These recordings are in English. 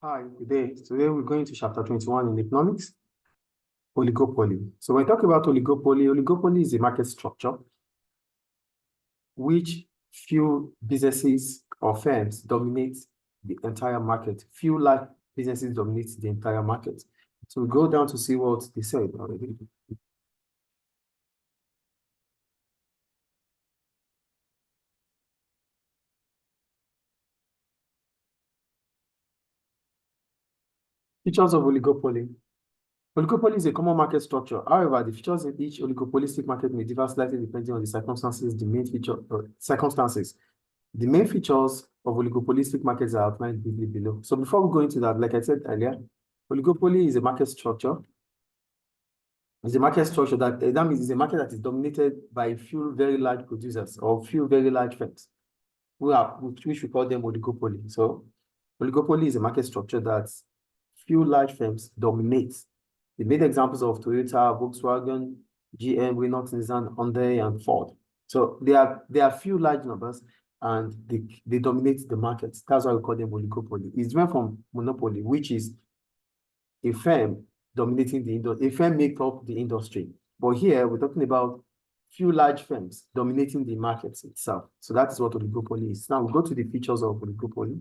Hi, good day. Today we're going to chapter 21 in economics, oligopoly. So when we talk about oligopoly is a market structure which few businesses or firms dominate the entire market. Few large businesses dominate the entire market. So we go down to see what they said already. Features of oligopoly. Oligopoly is a common market structure. However, the features in each oligopolistic market may differ slightly depending on the circumstances. The main features of oligopolistic markets are outlined briefly below. So before we go into that, like I said earlier, oligopoly is a market structure. It's a market structure that means it's a market that is dominated by a few very large producers or few very large firms, which we call them oligopoly. So oligopoly is a market structure that few large firms dominate. They made examples of Toyota, Volkswagen, GM, Renault, Nissan, Hyundai, and Ford. So there are few large numbers, and they dominate the market. That's why we call them oligopoly. It's different from monopoly, which is a firm dominating the industry. A firm makes up the industry. But here we're talking about few large firms dominating the market itself. So that's what oligopoly is. Now we go to the features of oligopoly.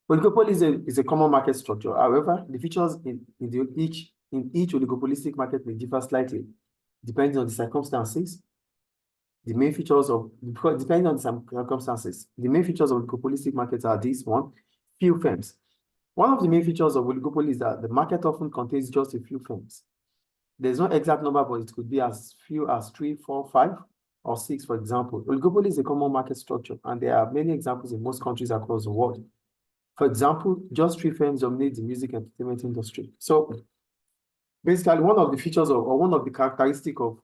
Oligopoly is a common market structure. However, the features in each oligopolistic market may differ slightly, depending on the circumstances. Depending on the circumstances, the main features of oligopolistic markets are this one: few firms. One of the main features of oligopoly is that the market often contains just a few firms. There's no exact number, but it could be as few as 3, 4, 5, or 6, for example. Oligopoly is a common market structure, and there are many examples in most countries across the world. For example, just 3 firms dominate the music and entertainment industry. So basically, one of the features or one of the characteristics of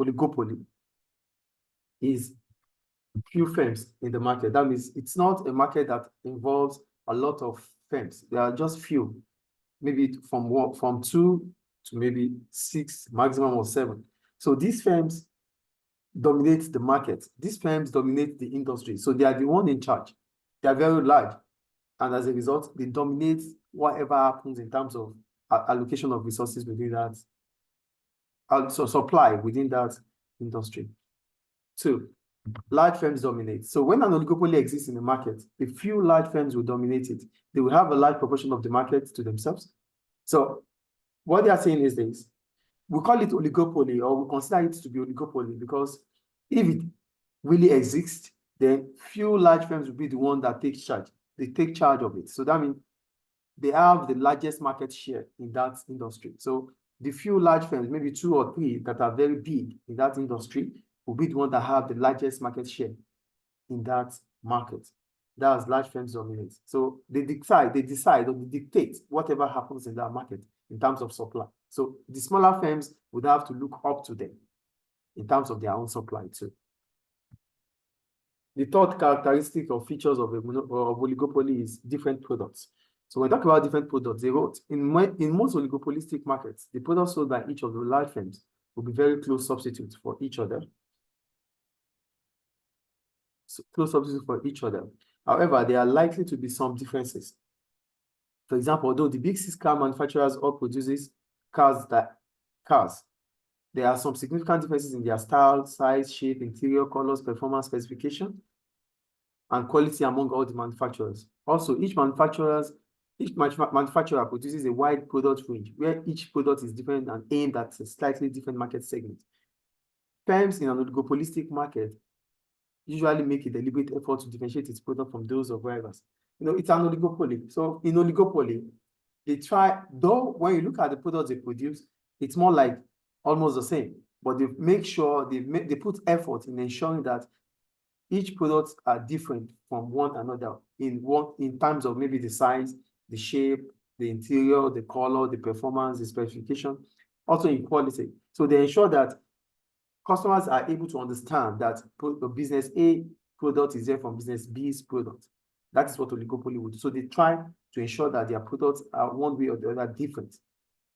oligopoly is few firms in the market. That means it's not a market that involves a lot of firms. There are just few, maybe from 2 to maybe 6, maximum of 7. So these firms dominate the market. These firms dominate the industry. So they are the one in charge. They are very large. And as a result, they dominate whatever happens in terms of allocation of resources within that, also supply within that industry. 2, large firms dominate. So when an oligopoly exists in the market, a few large firms will dominate it. They will have a large proportion of the market to themselves. So what they are saying is this: we call it oligopoly, or we consider it to be oligopoly, because if it really exists, then few large firms will be the one that takes charge. They take charge of it. So that means they have the largest market share in that industry. So the few large firms, maybe 2 or 3 that are very big in that industry, will be the one that have the largest market share in that market. That's large firms dominate. So they decide or they dictate whatever happens in that market in terms of supply. So the smaller firms would have to look up to them in terms of their own supply too. The third characteristic or features of oligopoly is different products. So when we talk about different products, they wrote, in most oligopolistic markets, the products sold by each of the large firms will be very close substitutes for each other. However, there are likely to be some differences. For example, although the big 6 car manufacturers all produces cars, there are some significant differences in their style, size, shape, interior, colors, performance, specification, and quality among all the manufacturers. Also, each manufacturer produces a wide product range where each product is different and aimed at a slightly different market segment. Firms in an oligopolistic market usually make a deliberate effort to differentiate its product from those of rivals. It's an oligopoly. So in oligopoly, they try, though when you look at the products they produce, it's more like almost the same, but they make sure they put effort in ensuring that each products are different from one another in terms of maybe the size, the shape, the interior, the color, the performance, the specification, also in quality. So they ensure that customers are able to understand that the business A product is there from business B's product. That is what oligopoly would do. So they try to ensure that their products are one way or the other different.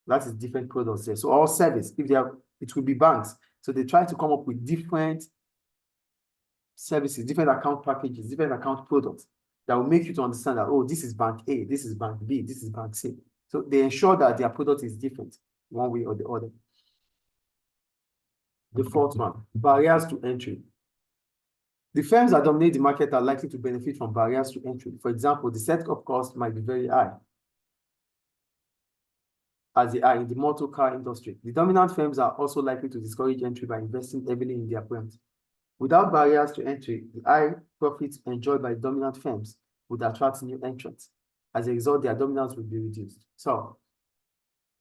That is different products there. So all service, it will be banks. So they try to come up with different services, different account packages, different account products that will make you to understand that, oh, this is bank A, this is bank B, this is bank C. So they ensure that their product is different one way or the other. The fourth one, barriers to entry. The firms that dominate the market are likely to benefit from barriers to entry. For example, the setup cost might be very high, as they are in the motor car industry. The dominant firms are also likely to discourage entry by investing heavily in their brands. Without barriers to entry, the high profits enjoyed by dominant firms would attract new entrants. As a result, their dominance would be reduced. So,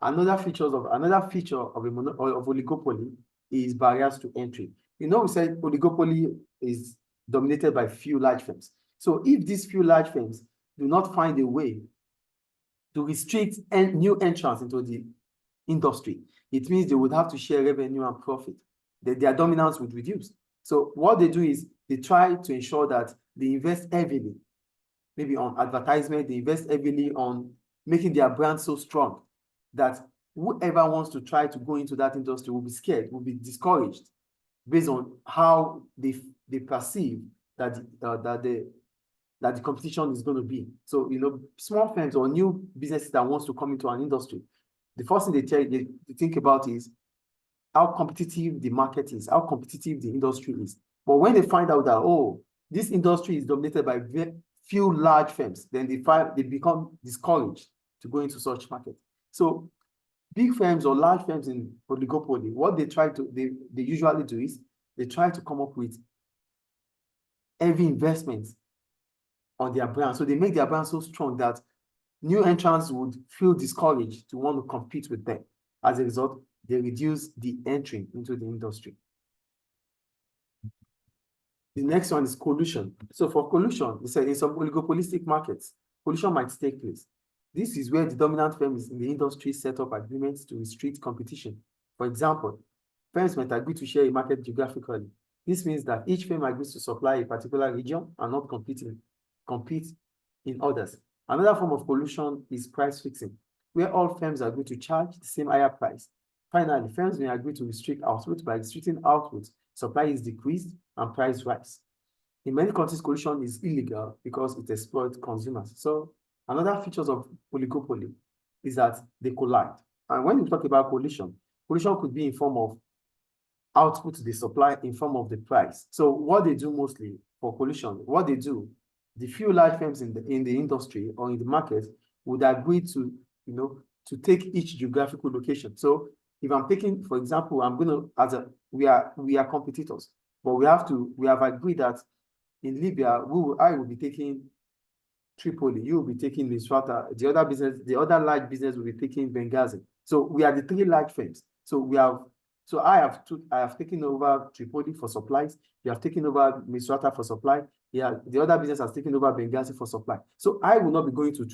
another feature of oligopoly is barriers to entry. We said oligopoly is dominated by few large firms. So if these few large firms do not find a way to restrict new entrants into the industry, it means they would have to share revenue and profit. Their dominance would reduce. So what they do is they try to ensure that they invest heavily, maybe on advertisement, they invest heavily on making their brand so strong that whoever wants to try to go into that industry will be scared, will be discouraged based on how they perceive that the competition is going to be. So, small firms or new businesses that wants to come into an industry, the first thing they think about is how competitive the market is, how competitive the industry is. But when they find out that, oh, this industry is dominated by very few large firms, then they become discouraged to go into such market. So big firms or large firms in oligopoly, what they usually do is they try to come up with heavy investments on their brand. So they make their brand so strong that new entrants would feel discouraged to want to compete with them. As a result, they reduce the entry into the industry. The next one is collusion. So for collusion, we said in some oligopolistic markets, collusion might take place. This is where the dominant firms in the industry set up agreements to restrict competition. For example, firms might agree to share a market geographically. This means that each firm agrees to supply a particular region and not compete in others. Another form of collusion is price fixing, where all firms agree to charge the same higher price. Finally, firms may agree to restrict output. By restricting output, supply is decreased and price rise. In many countries, collusion is illegal because it exploits consumers. So another features of oligopoly is that they collide. And when we talk about collusion could be in form of output they supply in form of the price. So what they do mostly for collusion, the few large firms in the industry or in the market would agree to, to take each geographical location. So if I'm taking, for example, we are competitors, but we have agreed that in Libya, I will be taking Tripoli, you will be taking Misrata, the other large business will be taking Benghazi. So we are the three large firms. So I have taken over Tripoli for supplies. You have taken over Misrata for supply. Yeah, the other business has taken over Benghazi for supply. So I will not be going to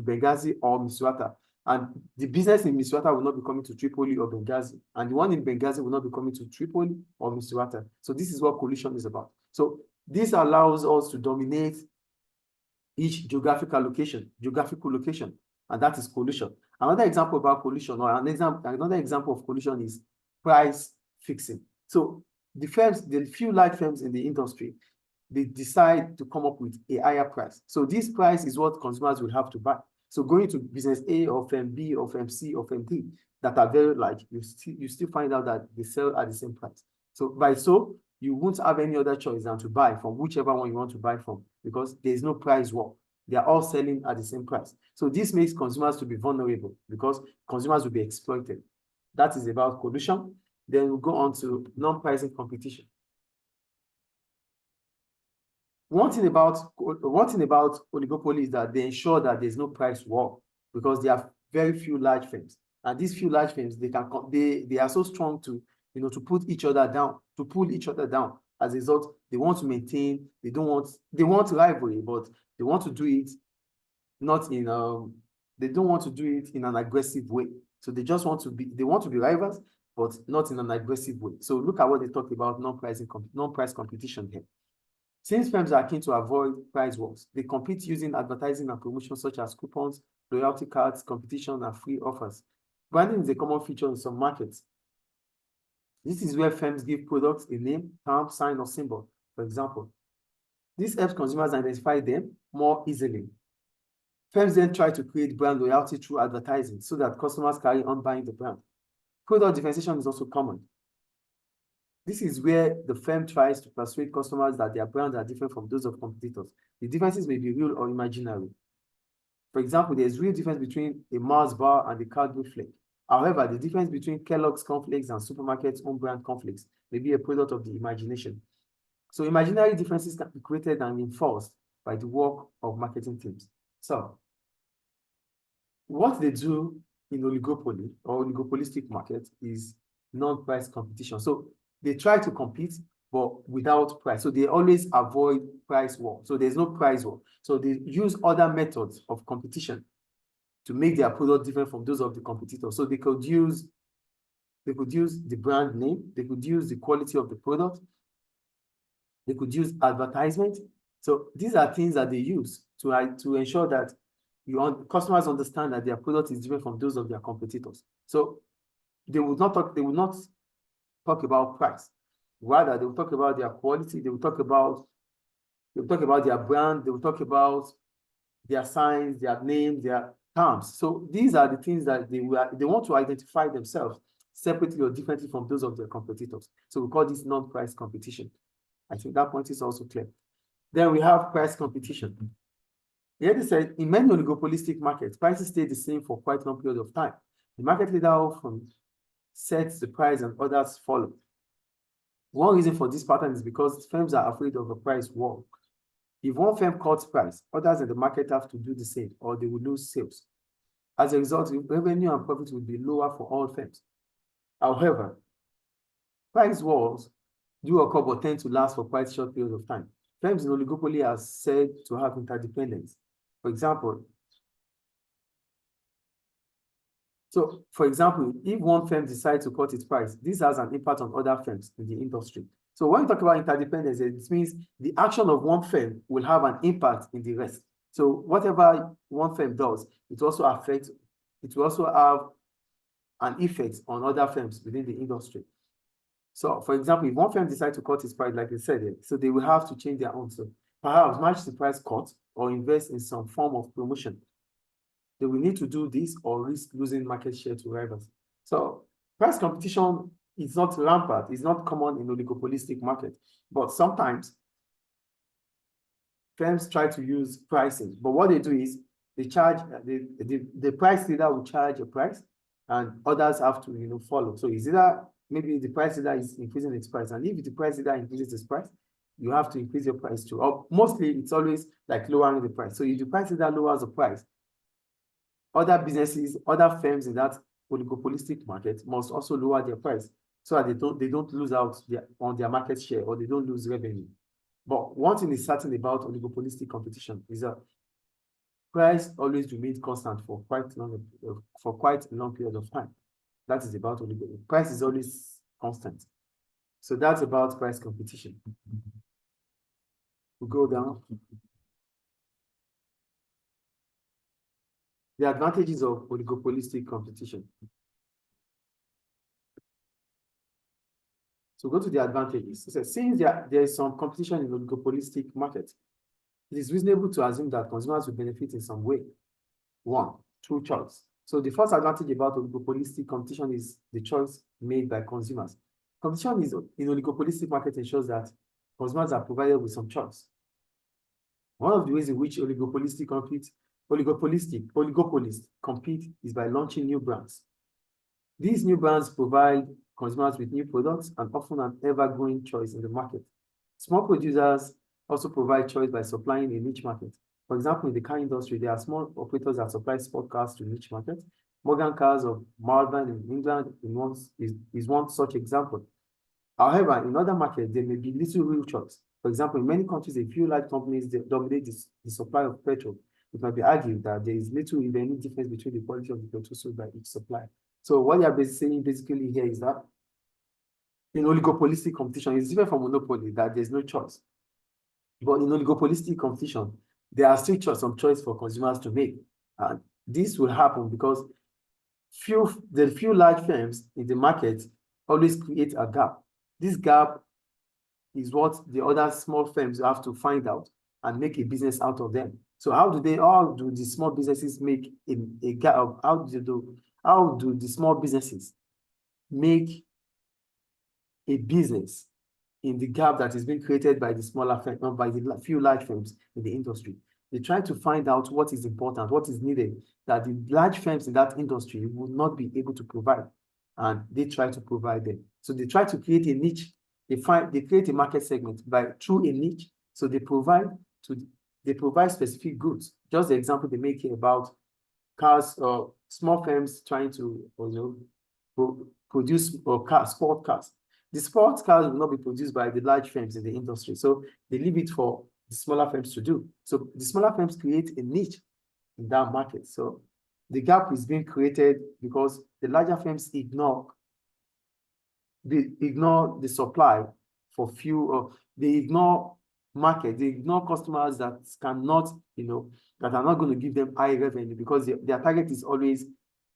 Benghazi or Misrata. And the business in Misrata will not be coming to Tripoli or Benghazi. And the one in Benghazi will not be coming to Tripoli or Misrata. So this is what collusion is about. So this allows us to dominate each geographical location, and that is collusion. Another example about collusion, or another example of collusion is price fixing. So the few large firms in the industry, they decide to come up with a higher price. So this price is what consumers will have to buy. So going to business A or firm B or firm C or firm D that are very large, you still find out that they sell at the same price. So you won't have any other choice than to buy from whichever one you want to buy from, because there is no price war. They are all selling at the same price. So this makes consumers to be vulnerable because consumers will be exploited. That is about collusion. Then we'll go on to non-pricing competition. One thing about oligopoly is that they ensure that there's no price war because there are very few large firms. And these few large firms, they are so strong to pull each other down. As a result, they want to maintain, they want rivalry, but they want to do it they don't want to do it in an aggressive way. So they want to be rivals, but not in an aggressive way. So look at what they talk about non-price competition here. Since firms are keen to avoid price wars, they compete using advertising and promotion such as coupons, loyalty cards, competition, and free offers. Branding is a common feature in some markets. This is where firms give products a name, term, sign, or symbol. For example, This helps consumers identify them more easily. Firms then try to create brand loyalty through advertising so that customers carry on buying the brand. Product differentiation is also common. This is where the firm tries to persuade customers that their brands are different from those of competitors. The differences may be real or imaginary. For example, there's real difference between a Mars bar and a Cadbury flake. However, the difference between Kellogg's cornflakes and supermarkets' own brand cornflakes may be a product of the imagination. So imaginary differences can be created and enforced by the work of marketing teams. So what they do in oligopoly or oligopolistic market is non-price competition. So they try to compete, but without price. So they always avoid price war. So there's no price war. So they use other methods of competition to make their product different from those of the competitors. So they could use the brand name, they could use the quality of the product, they could use advertisement. So these are things that they use to ensure that customers understand that their product is different from those of their competitors. So they would not talk about price. Rather, they will talk about their quality, they will talk about their brand, they will talk about their signs, their names, their terms. So these are the things that they want to identify themselves separately or differently from those of their competitors. So we call this non-price competition. I think that point is also clear. Then we have price competition. Here they said, in many oligopolistic markets, prices stay the same for quite a long period of time. The market leader often sets the price and others follow. One reason for this pattern is because firms are afraid of a price war. If one firm cuts price, others in the market have to do the same, or they will lose sales. As a result, revenue and profit will be lower for all firms. However, price wars do occur but tend to last for quite a short period of time. Firms in oligopoly are said to have interdependence. For example, if one firm decides to cut its price, this has an impact on other firms in the industry. So when we talk about interdependence, it means the action of one firm will have an impact in the rest. So whatever one firm does, it will also have an effect on other firms within the industry. So for example, if one firm decides to cut its price, like I said, so they will have to change their own. So perhaps match the price cut or invest in some form of promotion. They will need to do this or risk losing market share to rivals. So price competition is not rampant, it's not common in oligopolistic market, but sometimes firms try to use pricing. But what they do is they charge, the price leader will charge a price and others have to follow. So is either maybe the price leader is increasing its price, and if the price leader increases its price, you have to increase your price too. Or mostly it's always like lowering the price. So if the price leader lowers the price, other businesses, other firms in that oligopolistic market must also lower their price so that they don't lose out on their market share or they don't lose revenue. But one thing is certain about oligopolistic competition is that price always remains constant for quite a long period of time. That is about oligopoly. Price is always constant. So that's about price competition. We go down. The advantages of oligopolistic competition. So go to the advantages. So since there is some competition in oligopolistic markets, it is reasonable to assume that consumers will benefit in some way. One, through choice. So the first advantage about oligopolistic competition is the choice made by consumers. Competition in oligopolistic market ensures that consumers are provided with some choice. One of the ways in which oligopolists compete is by launching new brands. These new brands provide consumers with new products and often an ever-growing choice in the market. Small producers also provide choice by supplying a niche market. For example, in the car industry, there are small operators that supply sport cars to niche market. Morgan Cars of Malvern in England is one such example. However, in other markets, there may be little real choice. For example, in many countries, a few large companies dominate the supply of petrol. It might be argued that there is little, if any, difference between the quality of the petrol sold by each supplier. So what you are saying basically here is that in oligopolistic competition, it's different from monopoly, that there's no choice. But in oligopolistic competition, there are still some choice for consumers to make. And this will happen because the few large firms in the market always create a gap. This gap is what the other small firms have to find out and make a business out of them. So how do the small businesses make a gap? How do the small businesses make a business in the gap that is being created by the smaller firms, not by the few large firms in the industry? They try to find out what is important, what is needed, that the large firms in that industry would not be able to provide, and they try to provide them. So they try to create a niche. They create a market segment through a niche. So they provide specific goods. Just the example they make here about cars, or small firms trying to produce sport cars. The sports cars will not be produced by the large firms in the industry. So they leave it for the smaller firms to do. So the smaller firms create a niche in that market. So the gap is being created because the larger firms ignore the supply for few, or they ignore market, they ignore customers that cannot, that are not going to give them high revenue, because their target is always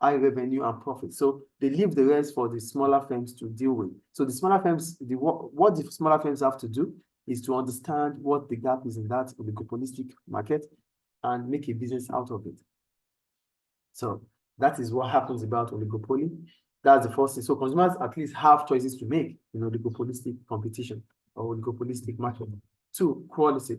high revenue and profit. So they leave the rest for the smaller firms to deal with. So the smaller firms, what the smaller firms have to do is to understand what the gap is in that oligopolistic market and make a business out of it. So that is what happens about oligopoly. That's the first thing. So consumers at least have choices to make in oligopolistic competition or oligopolistic market. 2, quality.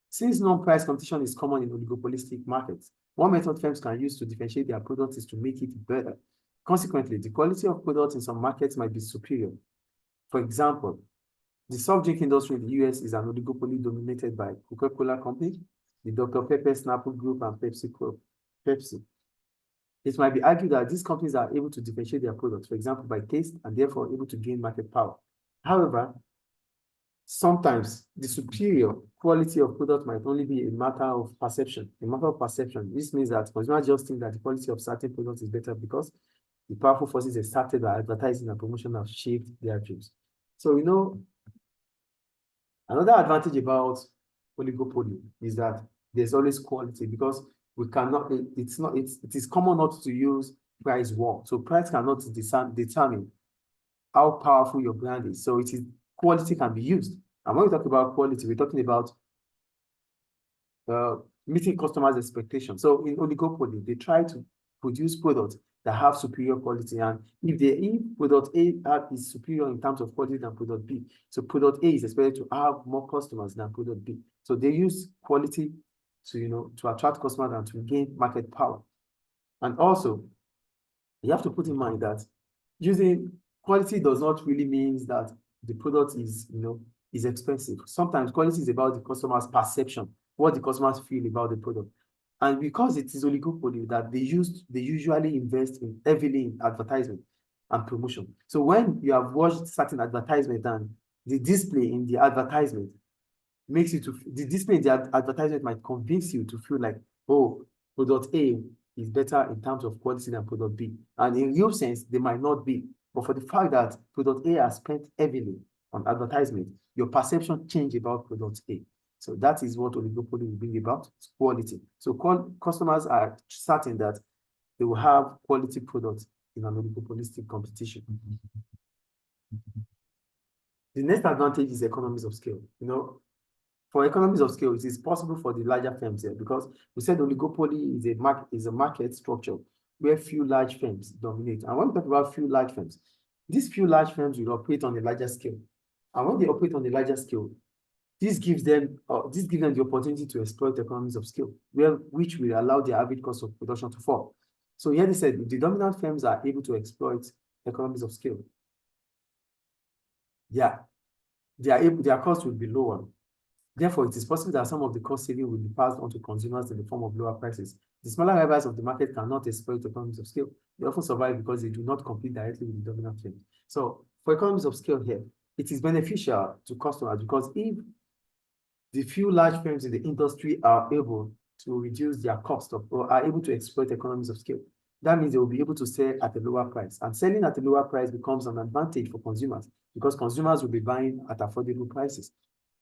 Since non-price competition is common in oligopolistic markets, one method firms can use to differentiate their products is to make it better. Consequently, the quality of products in some markets might be superior. For example, the soft drink industry in the US is an oligopoly dominated by Coca-Cola Company, the Dr. Pepper Snapple Group, and Pepsi. It might be argued that these companies are able to differentiate their products, for example, by taste, and therefore able to gain market power. However, sometimes the superior quality of product might only be a matter of perception. This means that consumers just think that the quality of certain products is better because the powerful forces exerted by advertising and promotion have shaped their dreams. So, another advantage about oligopoly is that there's always quality, because we cannot, it is common not to use price war. So price cannot determine how powerful your brand is. So quality can be used. And when we talk about quality, we're talking about meeting customers' expectations. So in oligopoly, they try to produce products that have superior quality. And if product A is superior in terms of quality than product B, so product A is expected to have more customers than product B. So they use quality to attract customers and to gain market power. And also, you have to put in mind that using quality does not really mean that the product is expensive. Sometimes quality is about the customer's perception, what the customers feel about the product. And because it is oligopoly, that they usually invest heavily in advertisement and promotion. So when you have watched certain advertisement and the display in the advertisement advertisement might convince you to feel like, oh, product A is better in terms of quality than product B. And in real sense, they might not be. But for the fact that product A has spent heavily on advertisement, your perception change about product A. So that is what oligopoly will bring about, quality. So customers are certain that they will have quality products in an oligopolistic competition. The next advantage is economies of scale. For economies of scale, it is possible for the larger firms here, because we said oligopoly is a market structure where few large firms dominate. And when we talk about few large firms, these few large firms will operate on a larger scale. And when they operate on a larger scale, this gives them the opportunity to exploit economies of scale, which will allow the average cost of production to fall. So here they said the dominant firms are able to exploit economies of scale. Yeah, their cost will be lower. Therefore, it is possible that some of the cost saving will be passed on to consumers in the form of lower prices. The smaller rivals of the market cannot exploit economies of scale. They often survive because they do not compete directly with the dominant firms. So for economies of scale here, it is beneficial to customers, because if the few large firms in the industry are able to reduce their cost or are able to exploit economies of scale, that means they will be able to sell at a lower price. And selling at a lower price becomes an advantage for consumers, because consumers will be buying at affordable prices.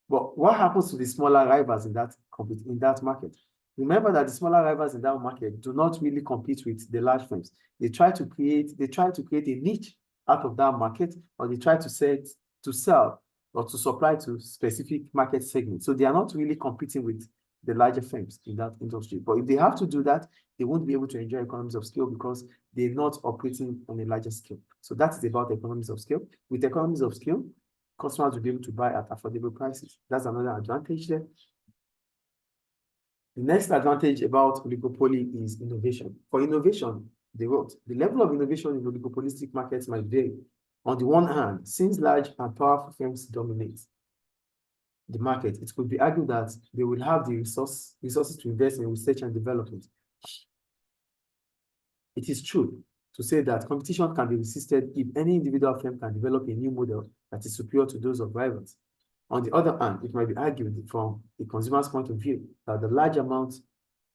But what happens to the smaller rivals in that market? Remember that the smaller rivals in that market do not really compete with the large firms. They try to create a niche out of that market, or they try to sell or to supply to specific market segments. So they are not really competing with the larger firms in that industry. But if they have to do that, they won't be able to enjoy economies of scale because they're not operating on a larger scale. So that is about economies of scale. With economies of scale, customers will be able to buy at affordable prices. That's another advantage there. The next advantage about oligopoly is innovation. For innovation, they wrote, the level of innovation in oligopolistic markets might vary. On the one hand, since large and powerful firms dominate the market, it could be argued that they will have the resources to invest in research and development. It is true to say that competition can be resisted if any individual firm can develop a new model that is superior to those of rivals. On the other hand, it might be argued from a consumer's point of view that the large amounts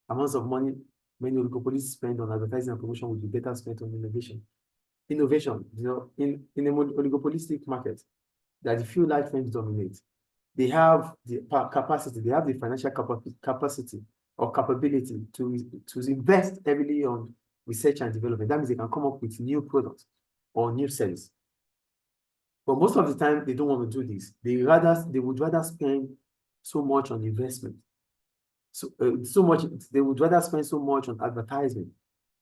of money many oligopolists spend on advertising and promotion would be better spent on innovation. Innovation, in a oligopolistic market, that the few large firms dominate, they have the capacity, they have the financial capacity or capability to invest heavily on research and development. That means they can come up with new products or new services. But most of the time, they don't want to do this. They would rather spend so much on investment. They would rather spend so much on advertisement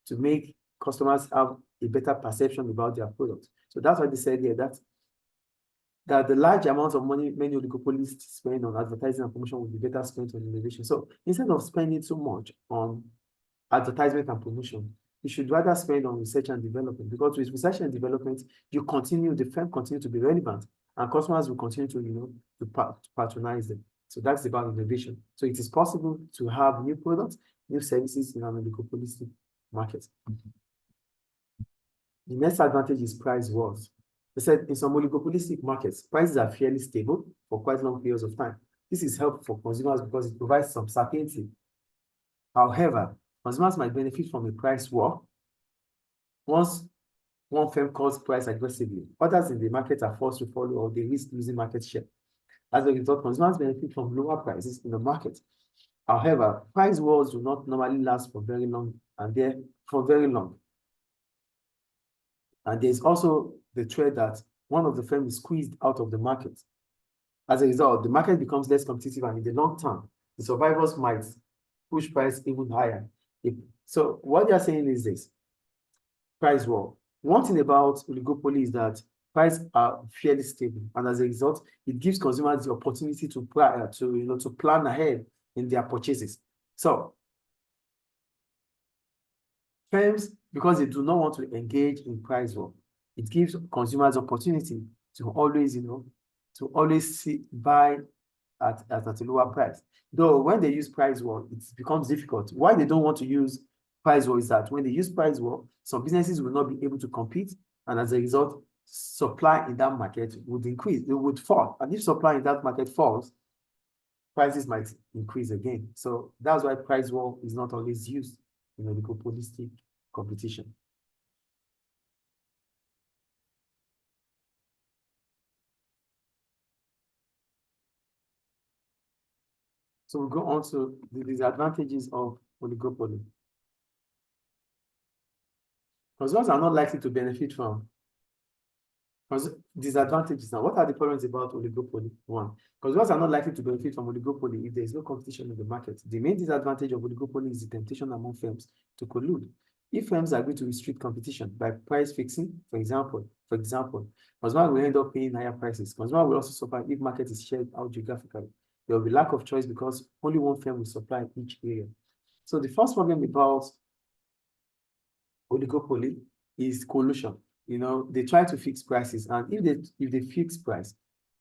to make customers have a better perception about their products. So that's why they said here that the large amounts of money many oligopolists spend on advertising and promotion would be better spent on innovation. So instead of spending so much on advertisement and promotion, you should rather spend on research and development, because with research and development, the firm continue to be relevant and customers will continue to patronize them. So that's about innovation. So it is possible to have new products, new services in an oligopolistic market. The next advantage is price wars. They said in some oligopolistic markets, prices are fairly stable for quite long periods of time. This is helpful for consumers because it provides some certainty. However, consumers might benefit from a price war once one firm calls price aggressively. Others in the market are forced to follow or they risk losing market share. As a result, consumers benefit from lower prices in the market. However, price wars do not normally last for very long, and there's also the threat that one of the firms is squeezed out of the market. As a result, the market becomes less competitive, and in the long term, the survivors might push price even higher. So what they're saying is this: price war. One thing about oligopoly is that prices are fairly stable, and as a result, it gives consumers the opportunity to plan ahead in their purchases. So firms, because they do not want to engage in price war, it gives consumers opportunity to always buy at a lower price. Though when they use price war, it becomes difficult. Why they don't want to use price war is that when they use price war, some businesses will not be able to compete, and as a result, supply in that market would increase, it would fall. And if supply in that market falls, prices might increase again. So that's why price war is not always used in oligopolistic competition. So we'll go on to the disadvantages of oligopoly. Consumers are not likely to benefit from disadvantages. Now, what are the problems about oligopoly? One, consumers are not likely to benefit from oligopoly if there is no competition in the market. The main disadvantage of oligopoly is the temptation among firms to collude. If firms agree to restrict competition by price fixing, for example, consumers will end up paying higher prices. Consumers will also suffer if market is shared out geographically. There will be lack of choice because only one firm will supply each area. So the first problem about oligopoly is collusion. They try to fix prices, and if they fix price,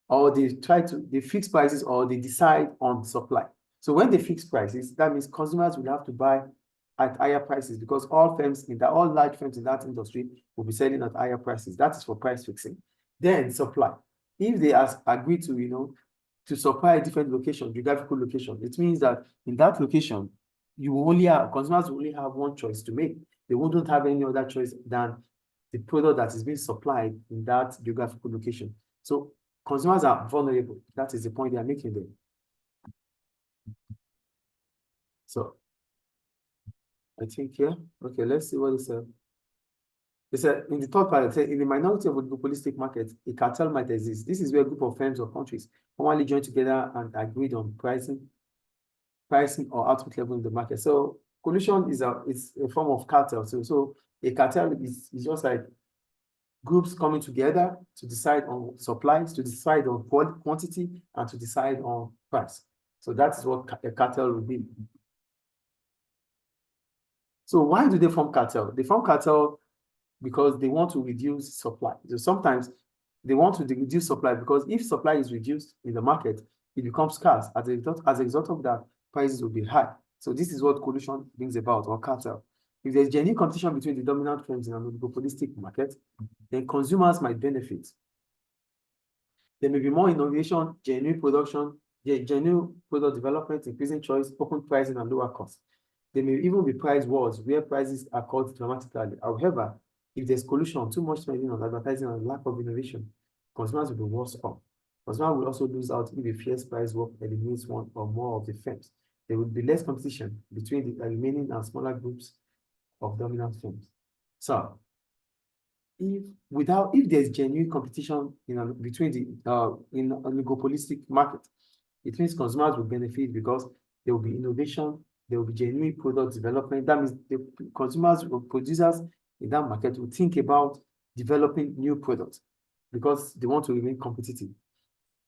or they fix prices, or they decide on supply. So when they fix prices, that means consumers will have to buy at higher prices because all large firms in that industry will be selling at higher prices. That is for price fixing. Then supply. If they agree to supply a different location, geographical location, it means that in that location, consumers will only have one choice to make. They wouldn't have any other choice than the product that is being supplied in that geographical location. So consumers are vulnerable. That is the point they are making there. So I think here, okay, let's see what it says. They said in the third part, they said in the minority of oligopolistic markets, a cartel might exist. This is where a group of firms or countries formally join together and agreed on pricing or output level in the market. So collusion is a form of cartel. So a cartel is just like groups coming together to decide on supplies, to decide on quantity, and to decide on price. So that is what a cartel will be. So why do they form cartel? They form cartel because they want to reduce supply. So sometimes they want to reduce supply because if supply is reduced in the market, it becomes scarce. As a result of that, prices will be high. So this is what collusion brings about, or cartel. If there's genuine competition between the dominant firms in an oligopolistic market, then consumers might benefit. There may be more innovation, genuine production, genuine product development, increasing choice, open pricing, and lower cost. There may even be price wars where prices are cut dramatically. However, if there's collusion, too much spending on advertising, and lack of innovation, consumers will be worse off. Consumers will also lose out if a fierce price war eliminates one or more of the firms. There will be less competition between the remaining and smaller groups of dominant firms. So, if there's genuine competition between the in oligopolistic market, it means consumers will benefit because there will be innovation, there will be genuine product development. That means the consumers or producers in that market will think about developing new products because they want to remain competitive.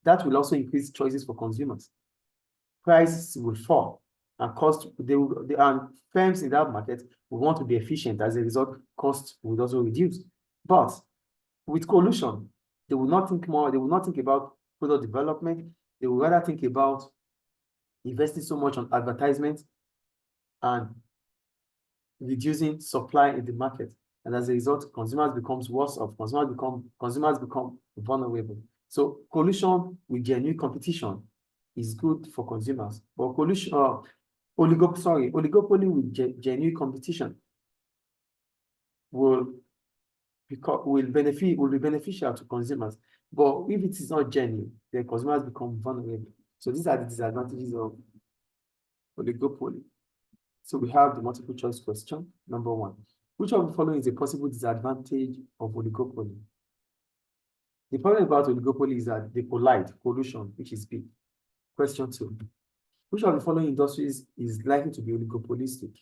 That will also increase choices for consumers. Prices will fall and and firms in that market will want to be efficient. As a result, costs will also reduce. But with collusion, they will not think about product development. They will rather think about investing so much on advertisement and reducing supply in the market. And as a result, consumers becomes worse off. Consumers become vulnerable. So collusion with genuine competition is good for consumers. But oligopoly with genuine competition will be beneficial to consumers. But if it is not genuine, then consumers become vulnerable. So these are the disadvantages of oligopoly. So we have the multiple choice question. Number 1, which of the following is a possible disadvantage of oligopoly? The problem about oligopoly is that they collide, collusion, which is B. Question 2, which of the following industries is likely to be oligopolistic?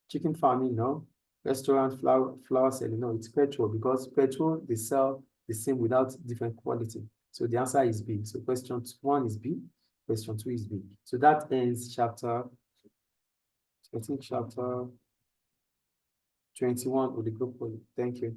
Chicken farming, no. Restaurant, flower selling, no. It's petrol, because petrol, they sell the same without different quality. So the answer is B. So question 1 is B, question 2 is B. So that ends chapter 21, oligopoly. Thank you.